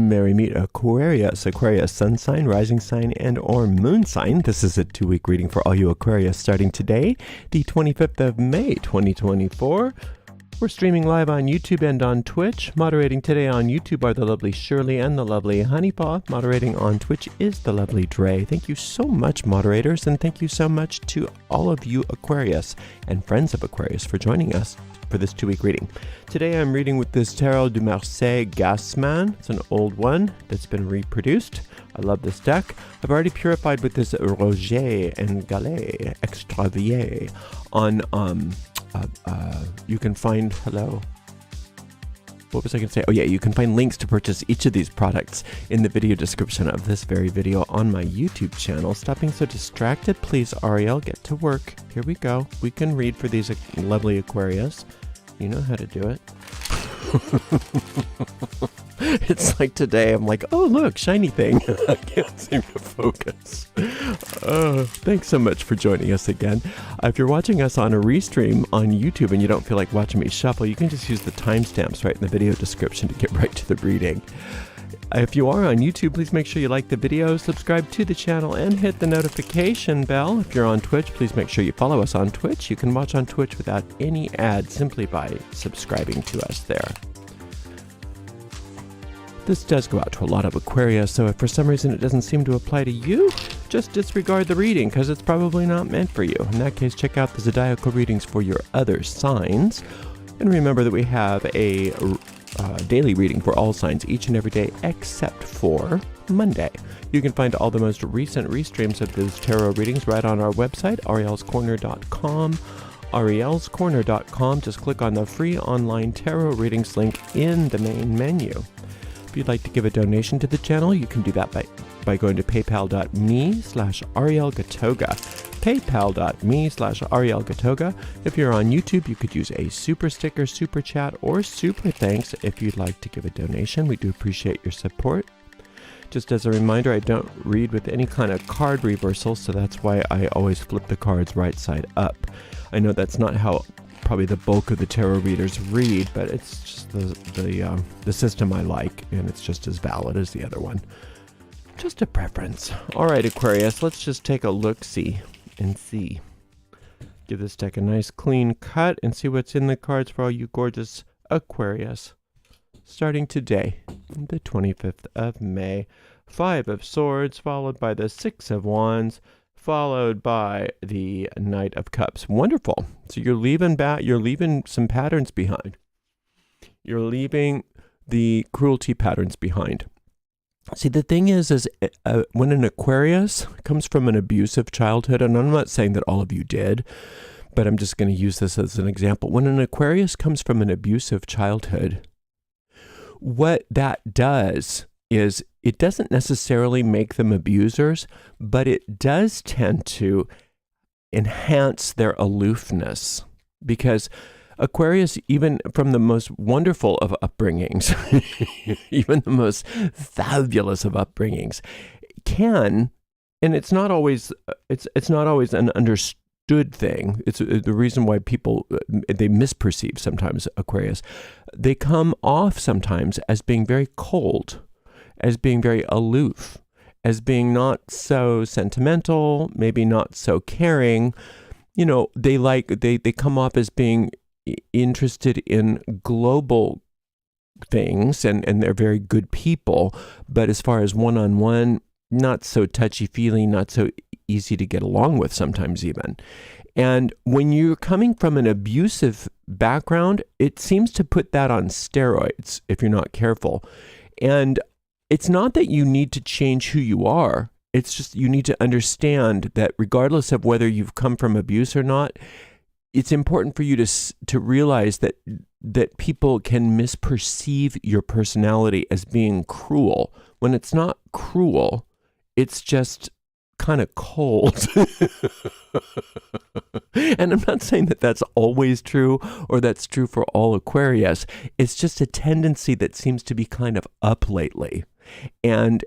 Mary meet Aquarius, Aquarius sun sign, rising sign, and or moon sign. This is a 2-week reading for all you Aquarius starting today, the 25th of May, 2024. We're streaming live on YouTube and on Twitch. Moderating today on YouTube are the lovely Shirley and the lovely Honeypaw. Moderating on Twitch is the lovely Dre. Thank you so much, moderators, and thank you so much to all of you Aquarius and friends of Aquarius for joining us for this 2-week reading. Today I'm reading with this Tarot du Marseille Gassman. It's an old one that's been reproduced. I love this deck. I've already purified with this Roger and Gallet Extravier on you can find, what was I going to say? Oh yeah, you can find links to purchase each of these products in the video description of this very video on my YouTube channel. Stop being so distracted, please, Ariel. Get to work. Here we go. We can read for these lovely Aquarius. You know how to do it. It's like today, I'm like, oh look, shiny thing. I can't seem to focus. Thanks so much for joining us again. If you're watching us on a restream on YouTube and you don't feel like watching me shuffle, you can just use the timestamps right in the video description to get right to the reading. If you are on YouTube, please make sure you like the video, subscribe to the channel, and hit the notification bell. If you're on Twitch, please make sure you follow us on Twitch. You can watch on Twitch without any ads simply by subscribing to us there. This does go out to a lot of Aquarius, so if for some reason it doesn't seem to apply to you, just disregard the reading because it's probably not meant for you. In that case, check out the zodiacal readings for your other signs. And remember that we have a daily reading for all signs each and every day except for Monday. You can find all the most recent restreams of those tarot readings right on our website, arielscorner.com. arielscorner.com. Just click on the free online tarot readings link in the main menu. If you'd like to give a donation to the channel, you can do that by going to paypal.me/arielgatoga. paypal.me/arielgatoga. If you're on YouTube, you could use a super sticker, super chat, or super thanks if you'd like to give a donation. We do appreciate your support. Just as a reminder, I don't read with any kind of card reversal, so that's why I always flip the cards right side up. I know that's not how probably the bulk of the tarot readers read, but it's just the system I like, and it's just as valid as the other one. Just a preference. All right, Aquarius, let's just take a look-see and see. Give this deck a nice clean cut and see what's in the cards for all you gorgeous Aquarius. Starting today, the 25th of May. 5 of Swords, followed by the 6 of Wands, followed by the Knight of Cups. Wonderful. So you're leaving some patterns behind. You're leaving the cruelty patterns behind. See, the thing is when an Aquarius comes from an abusive childhood, and I'm not saying that all of you did, but I'm just going to use this as an example. When an Aquarius comes from an abusive childhood, what that does is it doesn't necessarily make them abusers, but it does tend to enhance their aloofness, because Aquarius, even from the most wonderful of upbringings, even the most fabulous of upbringings, can, and it's not always an understood thing. It's the reason why people, they misperceive sometimes Aquarius. They come off sometimes as being very cold, as being very aloof, as being not so sentimental, maybe not so caring. You know, they come off as being interested in global things, and they're very good people, but as far as one-on-one, not so touchy-feely, not so easy to get along with sometimes even. And when you're coming from an abusive background, it seems to put that on steroids if you're not careful. And it's not that you need to change who you are. It's just you need to understand that regardless of whether you've come from abuse or not, it's important for you to realize that people can misperceive your personality as being cruel when it's not cruel. It's just kind of cold. And I'm not saying that that's always true or that's true for all Aquarius. It's just a tendency that seems to be kind of up lately. And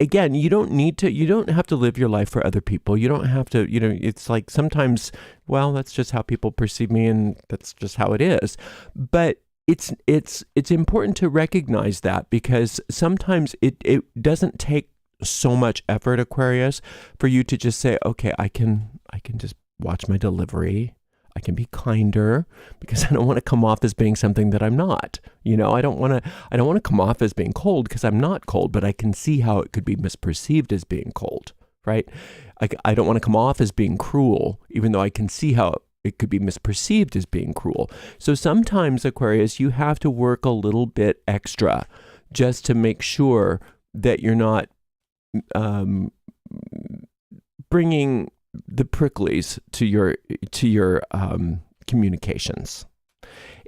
again, you don't have to live your life for other people. You don't have to, it's like sometimes, well, that's just how people perceive me and that's just how it is. But it's important to recognize that, because sometimes it doesn't take so much effort, Aquarius, for you to just say, okay, I can just watch my delivery. I can be kinder, because I don't want to come off as being something that I'm not. I don't want to come off as being cold, because I'm not cold, but I can see how it could be misperceived as being cold, right? I don't want to come off as being cruel, even though I can see how it could be misperceived as being cruel. So sometimes, Aquarius, you have to work a little bit extra just to make sure that you're not bringing the pricklies to your communications.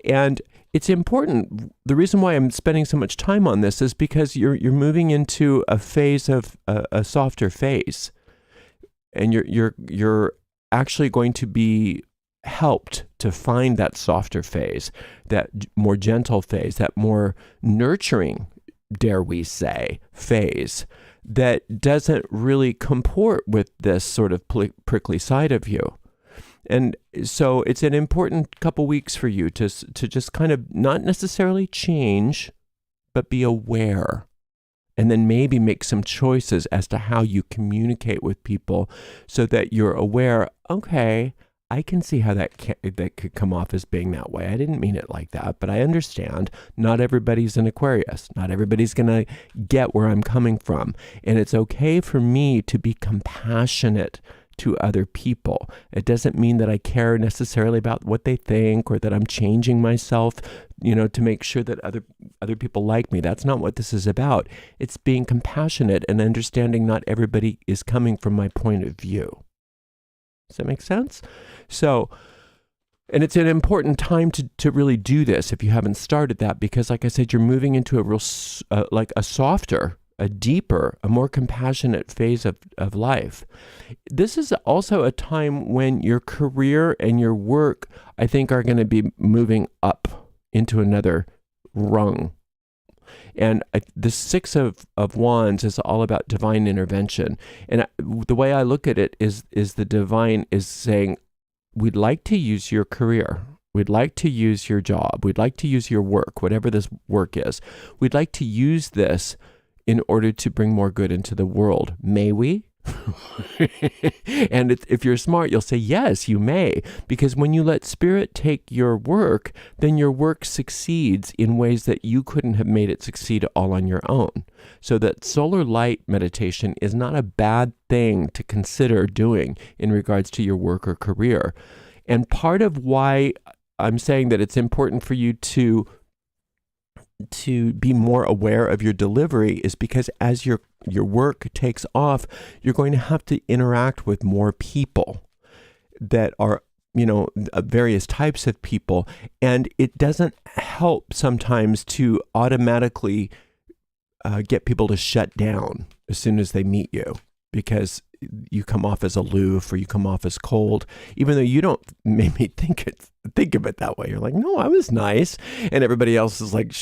And it's important. The reason why I'm spending so much time on this is because you're moving into a phase of a softer phase, and you're actually going to be helped to find that softer phase, that more gentle phase, that more nurturing, dare we say, phase that doesn't really comport with this sort of prickly side of you. And so it's an important couple weeks for you to just kind of not necessarily change, but be aware, and then maybe make some choices as to how you communicate with people, so that you're aware, okay, I can see how that could come off as being that way. I didn't mean it like that, but I understand. Not everybody's an Aquarius. Not everybody's going to get where I'm coming from. And it's okay for me to be compassionate to other people. It doesn't mean that I care necessarily about what they think, or that I'm changing myself, to make sure that other people like me. That's not what this is about. It's being compassionate and understanding not everybody is coming from my point of view. Does that make sense? So, and it's an important time to really do this if you haven't started that, because like I said, you're moving into a real, like a softer, a deeper, a more compassionate phase of life. This is also a time when your career and your work, I think, are going to be moving up into another rung. And the Six of Wands is all about divine intervention. And the way I look at it is the divine is saying, we'd like to use your career. We'd like to use your job. We'd like to use your work, whatever this work is. We'd like to use this in order to bring more good into the world. May we? And if you're smart, you'll say, yes, you may. Because when you let Spirit take your work, then your work succeeds in ways that you couldn't have made it succeed all on your own. So that solar light meditation is not a bad thing to consider doing in regards to your work or career. And part of why I'm saying that it's important for you to be more aware of your delivery is because as your work takes off, you're going to have to interact with more people that are, various types of people. And it doesn't help sometimes to automatically get people to shut down as soon as they meet you, because you come off as aloof or you come off as cold, even though you don't maybe think of it that way. You're like, no, I was nice. And everybody else is like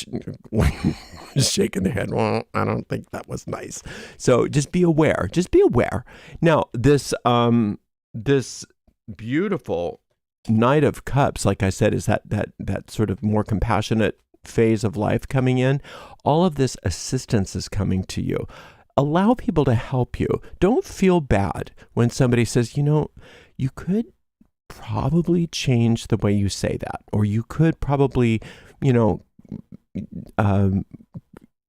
shaking their head. Well, I don't think that was nice. So just be aware. Just be aware. Now, this beautiful Knight of Cups, like I said, is that sort of more compassionate phase of life coming in. All of this assistance is coming to you. Allow people to help you. Don't feel bad when somebody says, you could probably change the way you say that, or you could probably,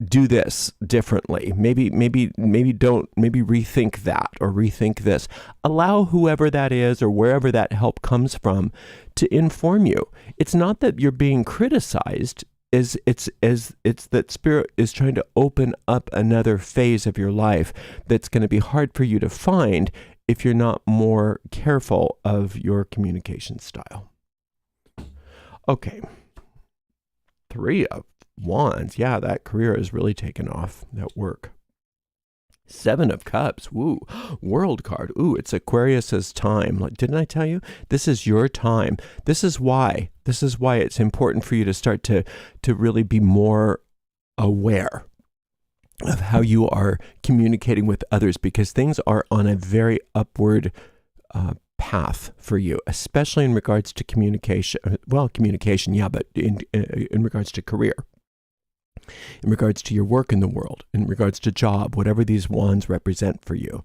do this differently. Maybe rethink that or rethink this. Allow whoever that is or wherever that help comes from to inform you. It's not that you're being criticized. It's that Spirit is trying to open up another phase of your life that's going to be hard for you to find if you're not more careful of your communication style. Okay. 3 of Wands. Yeah, that career has really taken off, that work. 7 of Cups. Ooh, World card. Ooh, it's Aquarius's time. Didn't I tell you? This is your time. This is why it's important for you to start to really be more aware of how you are communicating with others, because things are on a very upward path for you, especially in regards to communication. Well, communication, yeah, but in regards to career, in regards to your work in the world, in regards to job, whatever these wands represent for you.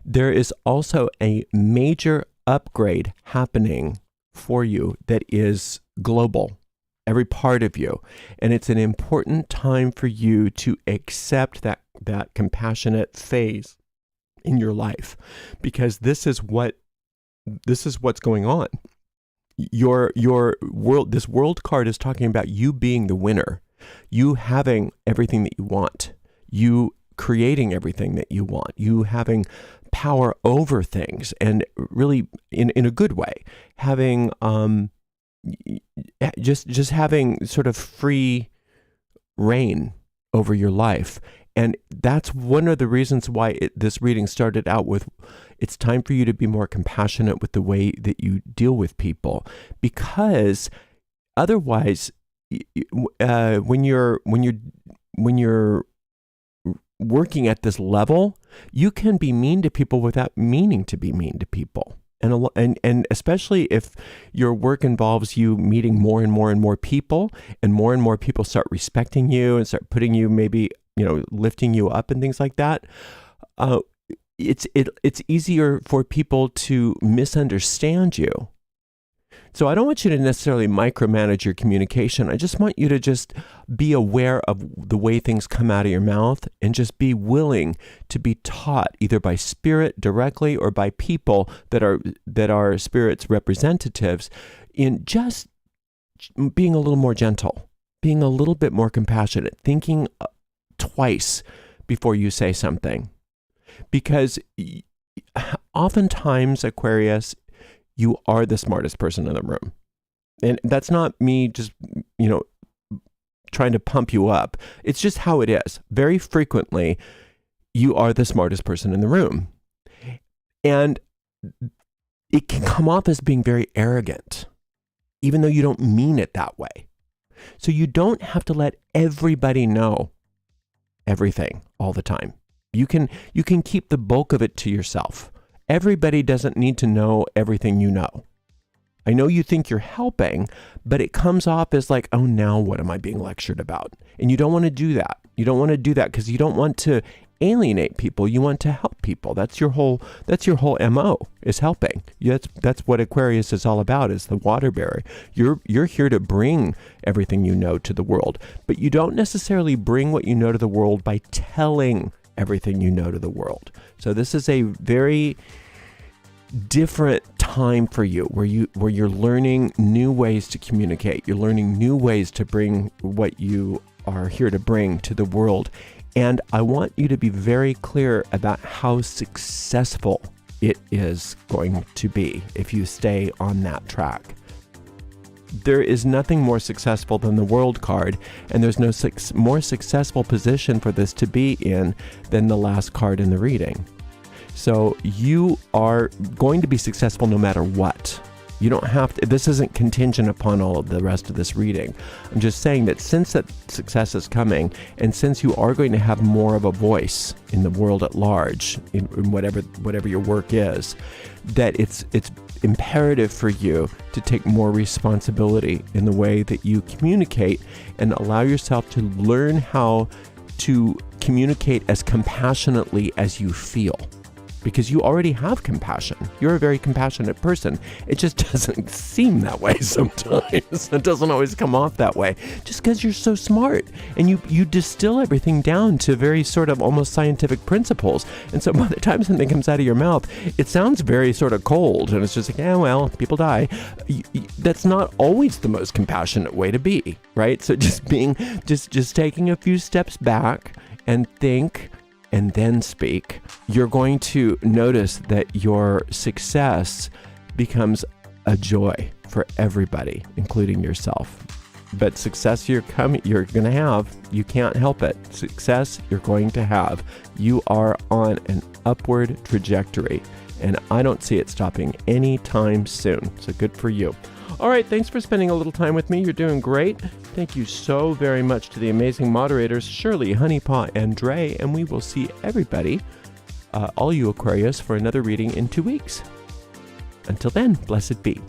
There is also a major upgrade happening for you that is global, every part of you. And it's an important time for you to accept that compassionate phase in your life, because this is what's going on. Your world, this world card is talking about you being the winner, you having everything that you want, you creating everything that you want, you having power over things, and really in a good way, having just having sort of free reign over your life. And that's one of the reasons why this reading started out with, it's time for you to be more compassionate with the way that you deal with people, because otherwise, when you're working at this level, you can be mean to people without meaning to be mean to people. And especially if your work involves you meeting more and more people, and more people start respecting you and start putting you, maybe, lifting you up and things like that, it's easier for people to misunderstand you. So I don't want you to necessarily micromanage your communication. I just want you to just be aware of the way things come out of your mouth, and just be willing to be taught either by spirit directly or by people that are spirit's representatives, in just being a little more gentle, being a little bit more compassionate, thinking twice before you say something. Because oftentimes, Aquarius, you are the smartest person in the room. And that's not me just, trying to pump you up. It's just how it is. Very frequently, you are the smartest person in the room. And it can come off as being very arrogant, even though you don't mean it that way. So you don't have to let everybody know everything all the time. You can keep the bulk of it to yourself. Everybody doesn't need to know everything you know. I know you think you're helping, but it comes off as like, oh, now what am I being lectured about? And you don't want to do that. You don't want to do that because you don't want to alienate people. You want to help people. That's your whole MO, is helping. That's what Aquarius is all about, is the water bearer. You're here to bring everything you know to the world, but you don't necessarily bring what you know to the world by telling everything you know to the world. So this is a very different time for you, where you're learning new ways to communicate. You're learning new ways to bring what you are here to bring to the world. And I want you to be very clear about how successful it is going to be if you stay on that track. There is nothing more successful than the World card, and there's no more successful position for this to be in than the last card in the reading. So you are going to be successful no matter what. You don't have to, this isn't contingent upon all of the rest of this reading. I'm just saying that since that success is coming, and since you are going to have more of a voice in the world at large, in whatever your work is, that it's imperative for you to take more responsibility in the way that you communicate, and allow yourself to learn how to communicate as compassionately as you feel. Because you already have compassion. You're a very compassionate person. It just doesn't seem that way sometimes. It doesn't always come off that way, just because you're so smart, and you distill everything down to very sort of almost scientific principles. And so by the time something comes out of your mouth, it sounds very sort of cold, and it's just like, well, people die. That's not always the most compassionate way to be, right? So just taking a few steps back and think, and then speak, you're going to notice that your success becomes a joy for everybody, including yourself. But success you're going to have. You can't help it. Success you're going to have. You are on an upward trajectory, and I don't see it stopping anytime soon. So good for you. All right, thanks for spending a little time with me. You're doing great. Thank you so very much to the amazing moderators, Shirley, Honeypaw, and Dre, and we will see everybody, all you Aquarius, for another reading in 2 weeks. Until then, blessed be.